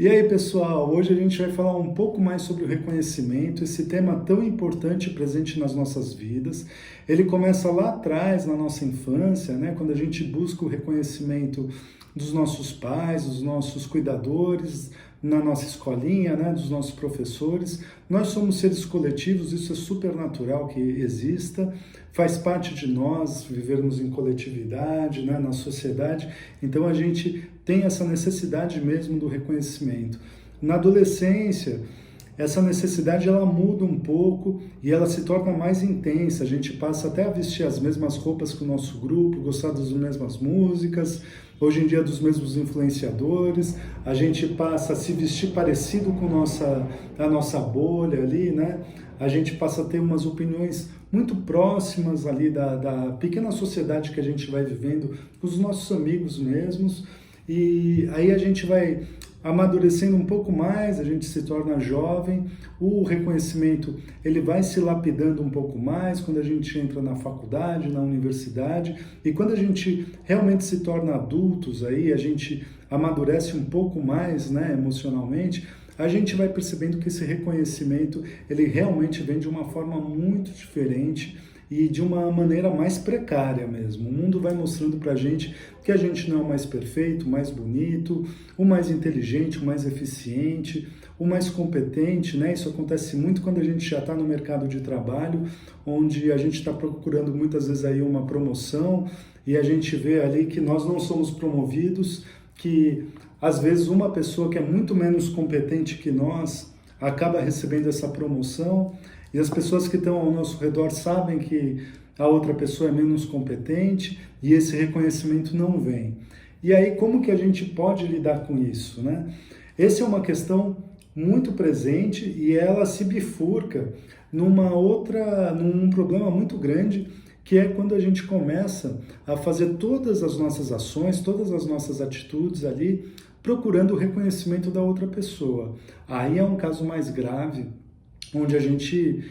E aí, pessoal, hoje a gente vai falar um pouco mais sobre o reconhecimento, esse tema tão importante e presente nas nossas vidas. Ele começa lá atrás, na nossa infância, né, quando a gente busca o reconhecimento dos nossos pais, dos nossos cuidadores, na nossa escolinha, né, dos nossos professores. Nós somos seres coletivos, isso é super natural que exista, faz parte de nós vivermos em coletividade, né, na sociedade, então a gente tem essa necessidade mesmo do reconhecimento. Na adolescência, essa necessidade ela muda um pouco e ela se torna mais intensa. A gente passa até a vestir as mesmas roupas que o nosso grupo, gostar das mesmas músicas, hoje em dia dos mesmos influenciadores. A gente passa a se vestir parecido com a nossa bolha ali, né? A gente passa a ter umas opiniões muito próximas ali da pequena sociedade que a gente vai vivendo, com os nossos amigos mesmos. E aí a gente vai amadurecendo um pouco mais, a gente se torna jovem, o reconhecimento ele vai se lapidando um pouco mais quando a gente entra na faculdade, na universidade, e quando a gente realmente se torna adultos, aí a gente amadurece um pouco mais, né, emocionalmente, a gente vai percebendo que esse reconhecimento ele realmente vem de uma forma muito diferente e de uma maneira mais precária mesmo. O mundo vai mostrando pra gente que a gente não é o mais perfeito, o mais bonito, o mais inteligente, o mais eficiente, o mais competente, né? Isso acontece muito quando a gente já está no mercado de trabalho, onde a gente está procurando muitas vezes aí uma promoção e a gente vê ali que nós não somos promovidos, que às vezes uma pessoa que é muito menos competente que nós acaba recebendo essa promoção, e as pessoas que estão ao nosso redor sabem que a outra pessoa é menos competente e esse reconhecimento não vem. E aí, como que a gente pode lidar com isso, né? Essa é uma questão muito presente e ela se bifurca num problema muito grande, que é quando a gente começa a fazer todas as nossas ações, todas as nossas atitudes ali, procurando o reconhecimento da outra pessoa. Aí é um caso mais grave, onde a gente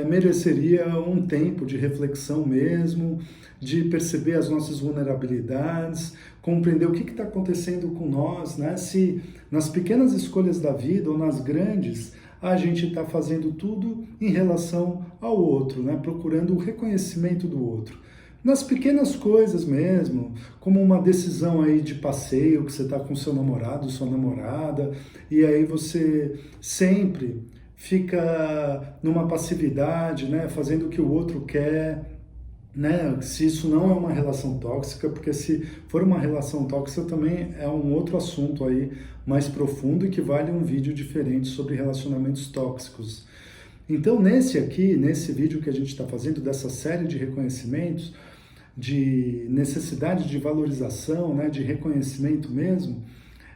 mereceria um tempo de reflexão mesmo, de perceber as nossas vulnerabilidades, compreender o que está acontecendo com nós, né? Se nas pequenas escolhas da vida ou nas grandes, a gente está fazendo tudo em relação ao outro, né? Procurando o reconhecimento do outro. Nas pequenas coisas mesmo, como uma decisão aí de passeio que você está com seu namorado, sua namorada, e aí você sempre fica numa passividade, né, fazendo o que o outro quer, né, se isso não é uma relação tóxica, porque se for uma relação tóxica também é um outro assunto aí mais profundo e que vale um vídeo diferente sobre relacionamentos tóxicos. Então nesse vídeo que a gente está fazendo, dessa série de reconhecimentos, de necessidade de valorização, né, de reconhecimento mesmo,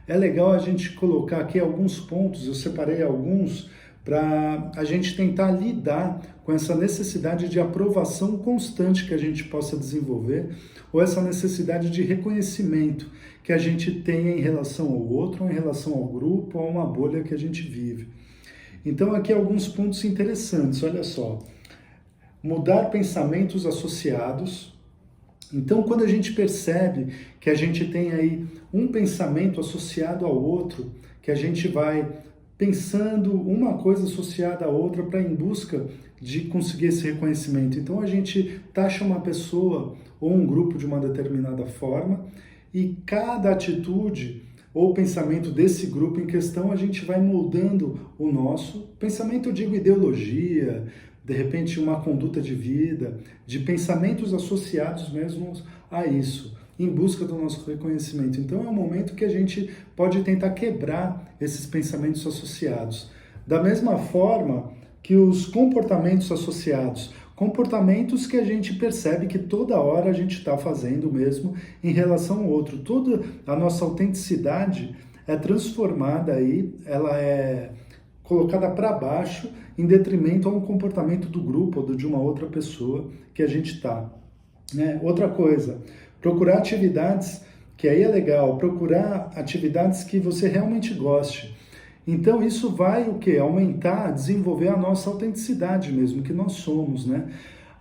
é legal a gente colocar aqui alguns pontos, eu separei alguns, para a gente tentar lidar com essa necessidade de aprovação constante que a gente possa desenvolver, ou essa necessidade de reconhecimento que a gente tem em relação ao outro, ou em relação ao grupo, ou a uma bolha que a gente vive. Então aqui alguns pontos interessantes, olha só. Mudar pensamentos associados. Então quando a gente percebe que a gente tem aí um pensamento associado ao outro, que a gente vai pensando uma coisa associada à outra para em busca de conseguir esse reconhecimento. Então a gente taxa uma pessoa ou um grupo de uma determinada forma e cada atitude ou pensamento desse grupo em questão a gente vai moldando o nosso pensamento, eu digo ideologia, de repente uma conduta de vida, de pensamentos associados mesmo a isso, em busca do nosso reconhecimento. Então é um momento que a gente pode tentar quebrar esses pensamentos associados. Da mesma forma que os comportamentos associados, comportamentos que a gente percebe que toda hora a gente está fazendo mesmo em relação ao outro. Toda a nossa autenticidade é transformada aí, ela é colocada para baixo em detrimento a um comportamento do grupo ou de uma outra pessoa que a gente está. Né? Outra coisa, procurar atividades, que aí é legal, procurar atividades que você realmente goste. Então isso vai o quê? Aumentar, desenvolver a nossa autenticidade mesmo, que nós somos, né?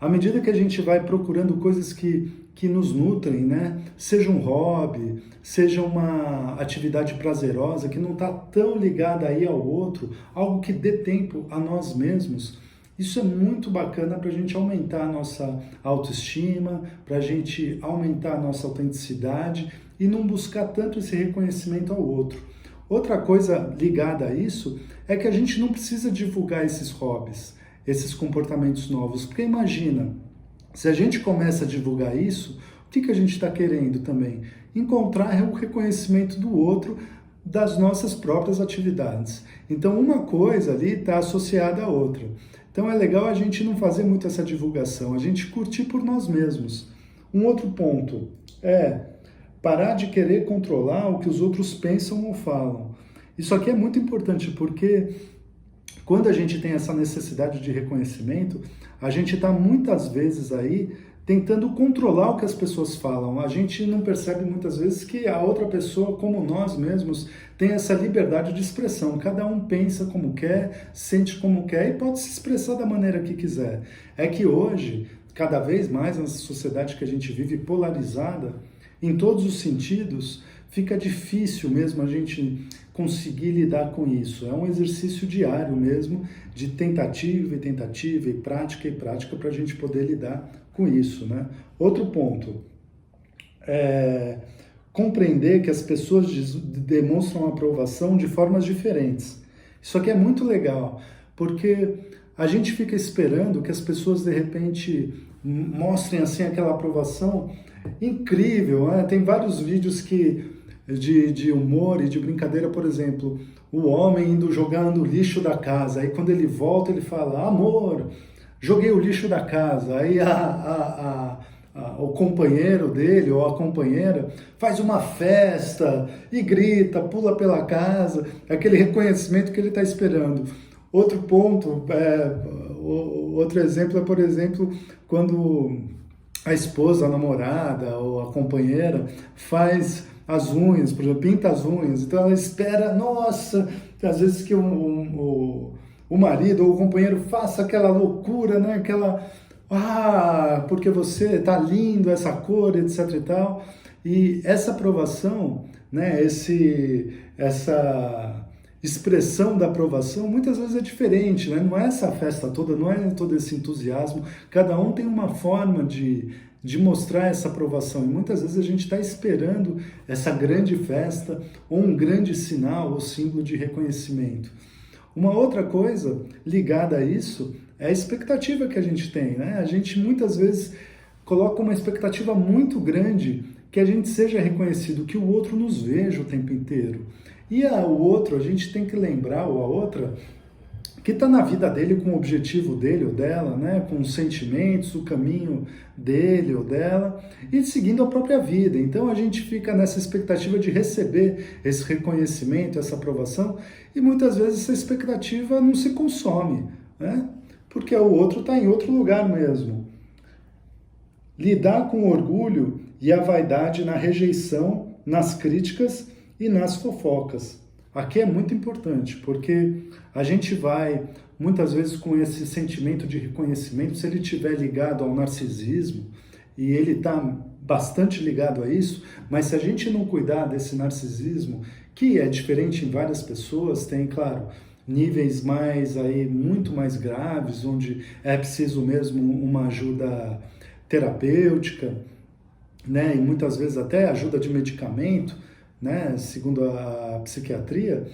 À medida que a gente vai procurando coisas que que nos nutrem, né? Seja um hobby, seja uma atividade prazerosa que não está tão ligada aí ao outro, algo que dê tempo a nós mesmos. Isso é muito bacana para a gente aumentar a nossa autoestima, para a gente aumentar a nossa autenticidade e não buscar tanto esse reconhecimento ao outro. Outra coisa ligada a isso é que a gente não precisa divulgar esses hobbies, esses comportamentos novos, porque imagina, se a gente começa a divulgar isso, o que a gente está querendo também? Encontrar o reconhecimento do outro das nossas próprias atividades. Então, uma coisa ali está associada à outra. Então, é legal a gente não fazer muito essa divulgação, a gente curtir por nós mesmos. Um outro ponto é parar de querer controlar o que os outros pensam ou falam. Isso aqui é muito importante porque quando a gente tem essa necessidade de reconhecimento, a gente está muitas vezes aí tentando controlar o que as pessoas falam. A gente não percebe muitas vezes que a outra pessoa, como nós mesmos, tem essa liberdade de expressão. Cada um pensa como quer, sente como quer e pode se expressar da maneira que quiser. É que hoje, cada vez mais nessa sociedade que a gente vive polarizada, em todos os sentidos, fica difícil mesmo a gente conseguir lidar com isso. É um exercício diário mesmo, de tentativa e prática para a gente poder lidar com isso, né? Outro ponto é compreender que as pessoas demonstram aprovação de formas diferentes. Isso aqui é muito legal, porque a gente fica esperando que as pessoas de repente mostrem assim aquela aprovação incrível, né? Tem vários vídeos de humor e de brincadeira, por exemplo, o homem indo jogando o lixo da casa, aí quando ele volta ele fala, amor, joguei o lixo da casa, aí o companheiro dele ou a companheira faz uma festa e grita, pula pela casa, aquele reconhecimento que ele está esperando. Outro ponto, outro exemplo é, por exemplo, quando a esposa, a namorada ou a companheira faz as unhas, por exemplo, pinta as unhas, então ela espera, nossa, às vezes que o marido ou o companheiro faça aquela loucura, né? Porque você tá lindo, essa cor, etc e tal. E essa aprovação, né? Essa expressão da aprovação muitas vezes é diferente, né? Não é essa festa toda, não é todo esse entusiasmo. Cada um tem uma forma de mostrar essa aprovação. E muitas vezes a gente está esperando essa grande festa ou um grande sinal ou símbolo de reconhecimento. Uma outra coisa ligada a isso é a expectativa que a gente tem, né? A gente muitas vezes coloca uma expectativa muito grande que a gente seja reconhecido, que o outro nos veja o tempo inteiro. E o outro, a gente tem que lembrar, ou a outra, que está na vida dele com o objetivo dele ou dela, né? Com os sentimentos, o caminho dele ou dela, e seguindo a própria vida. Então a gente fica nessa expectativa de receber esse reconhecimento, essa aprovação, e muitas vezes essa expectativa não se consome, né? Porque o outro está em outro lugar mesmo. Lidar com o orgulho e a vaidade na rejeição, nas críticas e nas fofocas. Aqui é muito importante, porque a gente vai, muitas vezes, com esse sentimento de reconhecimento, se ele estiver ligado ao narcisismo, e ele está bastante ligado a isso, mas se a gente não cuidar desse narcisismo, que é diferente em várias pessoas, tem, claro, níveis muito mais graves, onde é preciso mesmo uma ajuda terapêutica, né, e muitas vezes até ajuda de medicamento, né, segundo a psiquiatria.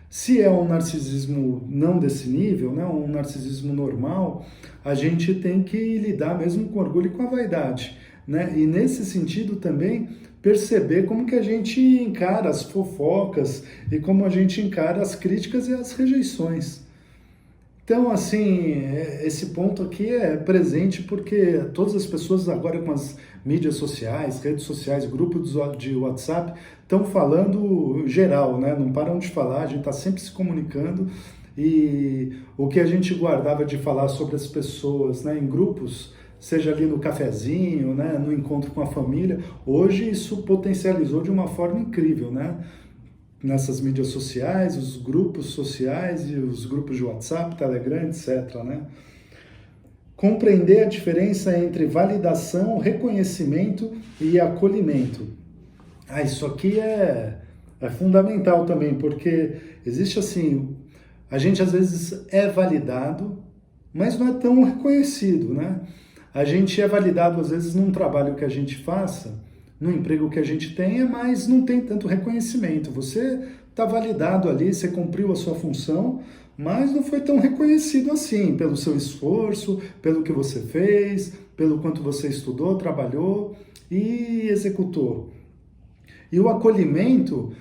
Se é um narcisismo não desse nível, né, um narcisismo normal, a gente tem que lidar mesmo com orgulho e com a vaidade, né? E nesse sentido também perceber como que a gente encara as fofocas e como a gente encara as críticas e as rejeições. Então, assim, esse ponto aqui é presente porque todas as pessoas agora com as mídias sociais, redes sociais, grupos de WhatsApp, estão falando geral, né? Não param de falar, a gente está sempre se comunicando e o que a gente guardava de falar sobre as pessoas, né, em grupos, seja ali no cafezinho, né, no encontro com a família, hoje isso potencializou de uma forma incrível, né? Nessas mídias sociais, os grupos sociais e os grupos de WhatsApp, Telegram, etc, né? compreender a diferença entre validação, reconhecimento e acolhimento. Isso aqui é fundamental também, porque existe assim, a gente às vezes é validado, mas não é tão reconhecido, né? A gente é validado às vezes num trabalho que a gente faça, no emprego que a gente tenha, mas não tem tanto reconhecimento. Você está validado ali, você cumpriu a sua função, mas não foi tão reconhecido assim, pelo seu esforço, pelo que você fez, pelo quanto você estudou, trabalhou e executou. E o acolhimento,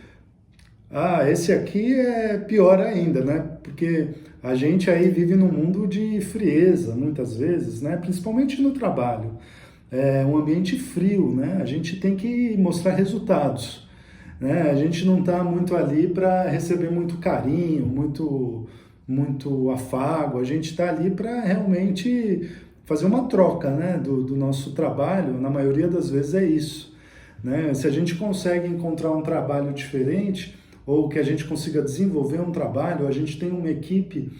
esse aqui é pior ainda, né? Porque a gente aí vive num mundo de frieza, muitas vezes, né? Principalmente no trabalho. É um ambiente frio, né? A gente tem que mostrar resultados, né? A gente não está muito ali para receber muito carinho, muito afago. A gente está ali para realmente fazer uma troca, né? Do nosso trabalho. Na maioria das vezes é isso, né? Se a gente consegue encontrar um trabalho diferente ou que a gente consiga desenvolver um trabalho, a gente tem uma equipe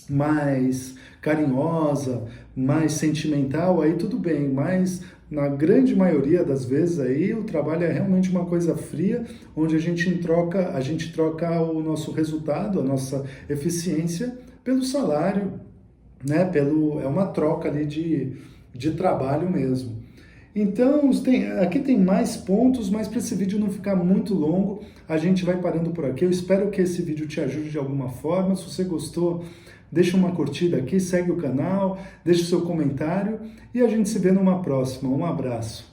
mais carinhosa, mais sentimental, aí tudo bem, mas na grande maioria das vezes aí o trabalho é realmente uma coisa fria, onde a gente troca o nosso resultado, a nossa eficiência pelo salário, né? É uma troca ali de trabalho mesmo. Então, aqui tem mais pontos, mas para esse vídeo não ficar muito longo, a gente vai parando por aqui. Eu espero que esse vídeo te ajude de alguma forma. Se você gostou, deixa uma curtida aqui, segue o canal, deixa o seu comentário e a gente se vê numa próxima. Um abraço.